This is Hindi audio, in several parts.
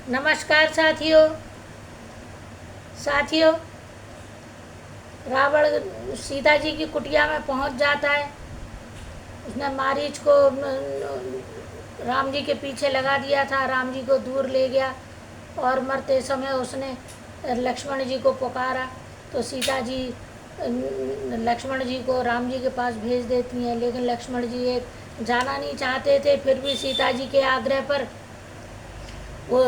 नमस्कार साथियों। साथियों, रावण सीता जी की कुटिया में पहुंच जाता है। उसने मारीच को राम जी के पीछे लगा दिया था, राम जी को दूर ले गया और मरते समय उसने लक्ष्मण जी को पुकारा तो सीता जी लक्ष्मण जी को राम जी के पास भेज देती हैं। लेकिन लक्ष्मण जी एक जाना नहीं चाहते थे, फिर भी सीता जी के आग्रह पर वो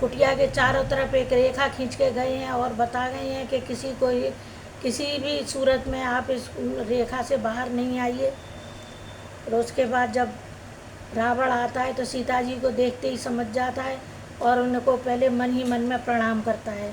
कुटिया के चारों तरफ एक रेखा खींच के गए हैं और बता गए हैं कि किसी भी सूरत में आप इस रेखा से बाहर नहीं आइए। और उसके बाद जब रावण आता है तो सीता जी को देखते ही समझ जाता है और उनको पहले मन ही मन में प्रणाम करता है।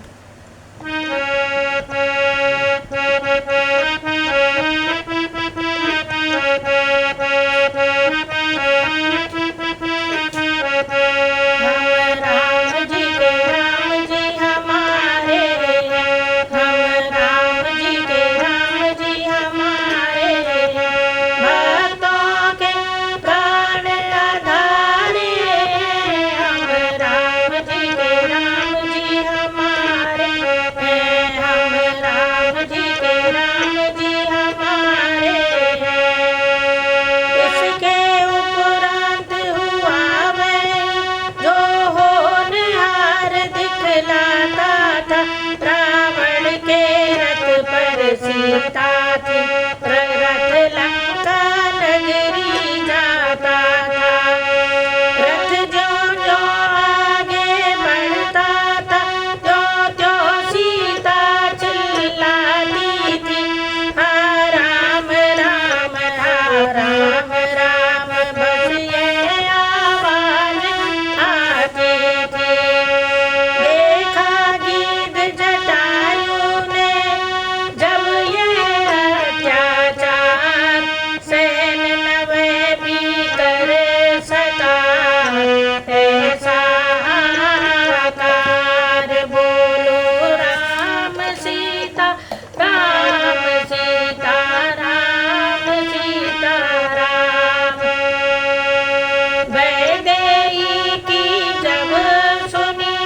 सीता थी रथ लंका नगरी जाता था। रथ जो जो आगे बढ़ता था जो जो सीता चिल्लाती थी, हा राम राम हा राम राम, बस ये आवाज आती थी। देखा गीत जटायु ने जब ये अत्याचार, सहन नवे भी कर सका ऐसा हाहाकार। बोलो राम सीता राम सीता राम सीता राम। वैदेही की जब सुनी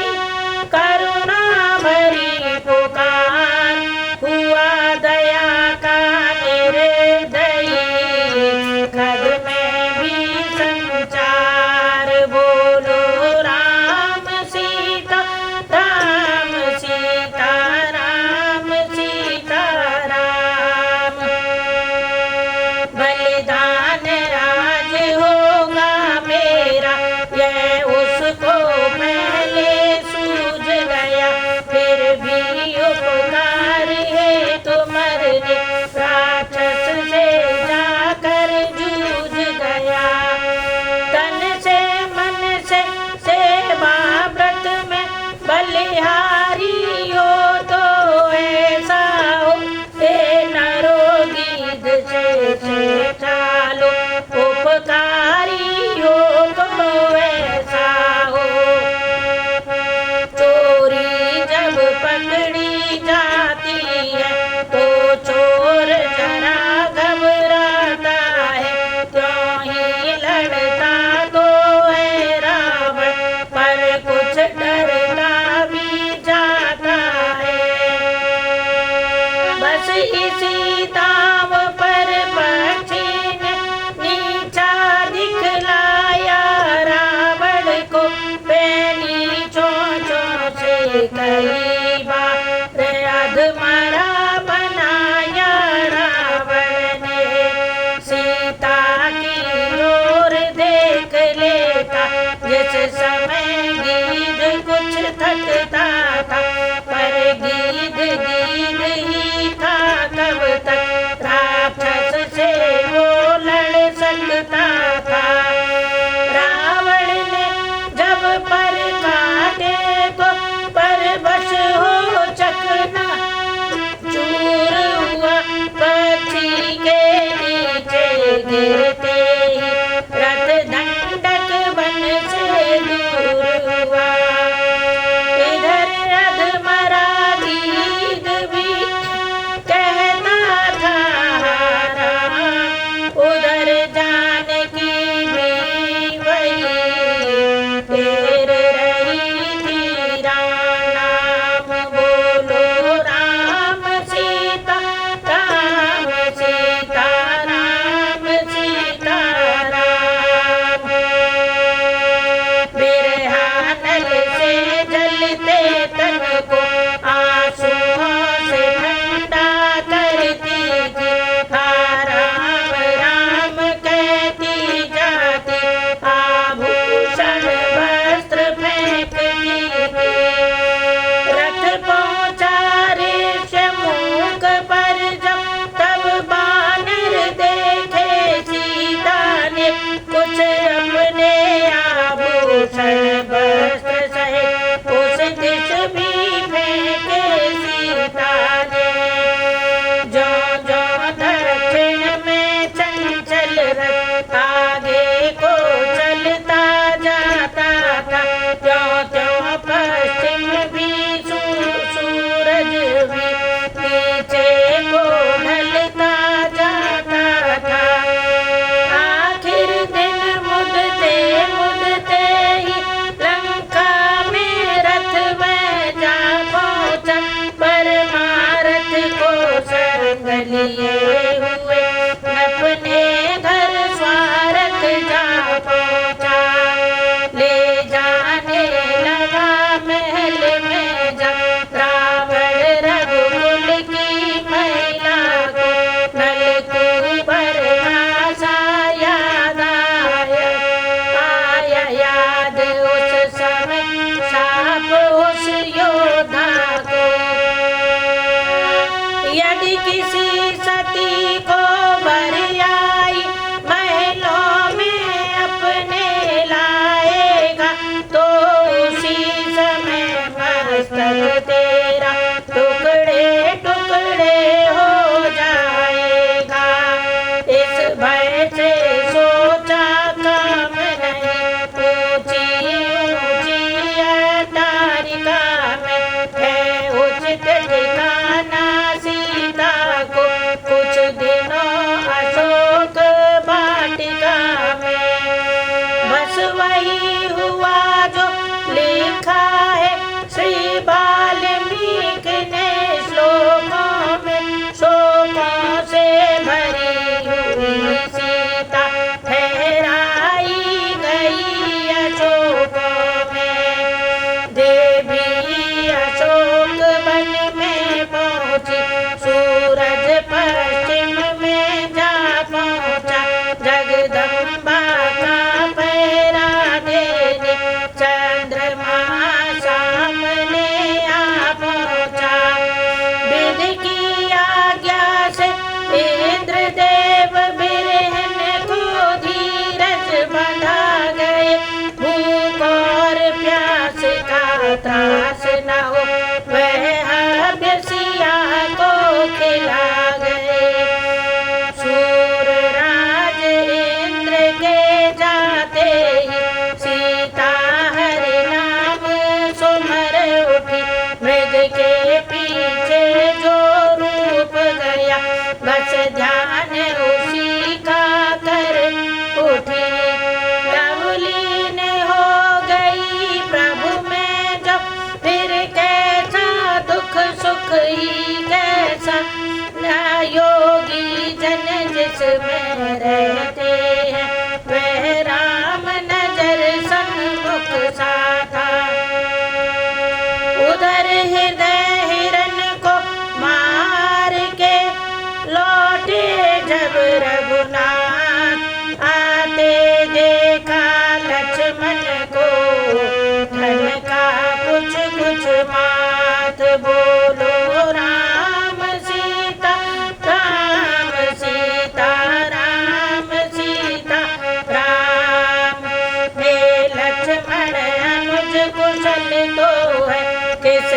करुणा भरी पुकार, हुआ दया का निर्दयी खद में भी संचार। बोलो राम सीता राम सीता राम सीता राम। बलिदान राज होगा मेरा, यह उसको पहले सूझ गया। फिर भी उपकार है तुम्हारे, राक्षस से जाकर जूझ गया। तन से मन से सेवा व्रत में बलिहारी हो तो ऐसा हो, हे नरो गीध से चालो, उपकारी हो तो ऐसा हो। चोरी जब पकड़ी जाती है तो चोर जरा घबराता है, क्यों ही लड़ता तो है रावण, पर कुछ डरता भी जाता है। बस इसी दाव पर पक्षी ने नीचा दिखलाया रावण को, पैनी चोंचों से कई बार अधमरा बनाया रावण ने। सीता की ओर देख लेता जिस समय गीध कुछ थकता था, पर गीध गीध ही था कब तक, राक्षस से वो लड़ सकता था। रावण ने जब पर काटे तो परवश हो चकना चूर हुआ, पक्षी के नीचे गिरते ही रथ दंडक वन से दूर हुआ। इधर अधमरा गीध भी कहता था राम, उधर जानकी भी वही घेर रही थी रावण वस्त्र सहित उस दिश भी फेंके सीता ने। जो जो दक्षिण में चंचल रथ आगे को चलता जाता था, त्यों त्यों पश्चिम भी सूरज भी नीचे को ढलता जाता था। आखिर दिन मुदते मुदते ही लंका में रथ में जा पहुंचा, परमारथ को संग लिए हुए अपने घर स्वारथ जा पहुंचा। ले जाने लगा महल में जा रावण रघुकुल की महिला को, नलकूबर सा याद आया याद उस समय साप उस योद्धा को। यदि किसी सती को बरियाई महलों में अपने लाएगा, तो उसी समय मस्तक तेरा टुकड़े टुकड़े हो जाएगा। इस भय से सोचा काम नहीं, ऊंची ऊंची अटारिका में है उचित ठिकाना सीता को, कुछ दिनों अशोक वाटिका में। बस वही हुआ जो लिखा है श्री वाल्मीकि ने श्लोकों में। शोकों से भरी हुई सीता ठहराई गई अशोकों में। देवी अशोक वन में पहुंची, सूरज पश्चिम में जा पहुंचा। जगदम्बा का पहरा देने चंद्रमा सामने आ पहुंचा। विधि की आज्ञा से इंद्रदेव बिरहन को धीरज बंधा गए। भूख और प्यास का त्रास न हो वह हव्यसिया को खिला गए। सूरराज इंद्र के जाते ही सीता हरि नाम सुमर उठी। मृग के पीछे जो रूप गया, बस ध्यान उसी का कर उठी। लवलीन हो गई प्रभु में जब, फिर कैसा दुख सुख ही कैसा। योगी जन जिसमें रहते हैं, वह राम नजर सन्मुख सा था। उधर हृदय हिरन को मार के लौटे जब रघुनाथ, आते देखा लक्ष्मण को ठनका कुछ कुछ मात। बोलो राम सीता राम सीता राम सीता राम। हे लक्ष्मण अनुज कुशल तो है, किस